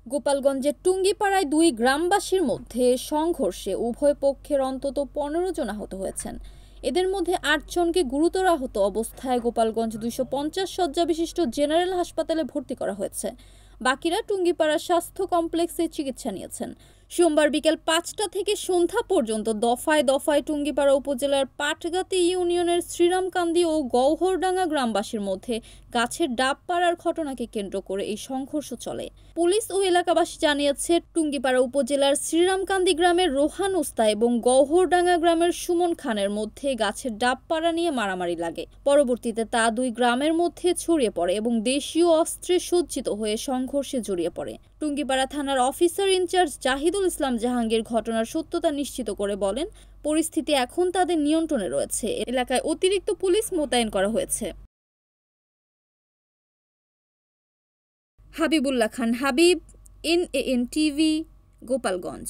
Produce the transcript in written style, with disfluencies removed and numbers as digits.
গোপালগঞ্জের টুঙ্গিপাড়ায় দুই গ্রামবাসীর মধ্যে সংঘর্ষে উভয় পক্ষের অন্তত ১৫ জন আহত হয়েছেন। এদের মধ্যে ৮ জনকে গুরুতর আহত অবস্থায় গোপালগঞ্জ ২৫০ শয্যা বিশিষ্ট জেনারেল হাসপাতালে ভর্তি করা হয়েছে। বাকিরা টুঙ্গিপাড়া স্বাস্থ্য কমপ্লেক্সে চিকিৎসা নিয়েছেন। সোমবার বিকেল ৫টা থেকে সন্ধ্যা পর্যন্ত দফায় দফায় টুঙ্গিপাড়া উপজেলার পাটগাতি ইউনিয়নের শ্রীরামকান্দি ও গওহরডাঙ্গা গ্রামবাসীর মধ্যে গাছের ডাব পাড়ার ঘটনাকে কেন্দ্র করে এই সংঘর্ষ চলে। পুলিশ ও এলাকাবাসী জানিয়েছে, টুঙ্গিপাড়া উপজেলার শ্রীরামকান্দি গ্রামের রোহান উস্তা এবং গওহরডাঙ্গা গ্রামের সুমন খানের মধ্যে গাছের ডাব পাড়া নিয়ে মারামারি লাগে। পরবর্তীতে তা দুই গ্রামের মধ্যে ছড়িয়ে পড়ে এবং দেশীয় অস্ত্রে সজ্জিত হয়ে সংঘর্ষে জড়িয়ে পড়ে। টুঙ্গিপাড়া থানার অফিসার ইনচার্জ জাহিদুল ইসলাম জাহাঙ্গীর ঘটনার সত্যতা নিশ্চিত করে বলেন, পরিস্থিতি এখন তাদের নিয়ন্ত্রণে রয়েছে। এলাকায় অতিরিক্ত পুলিশ মোতায়েন করা হয়েছে। হাবিবুল্লাহ খান হাবিব, NAN টিভি, গোপালগঞ্জ।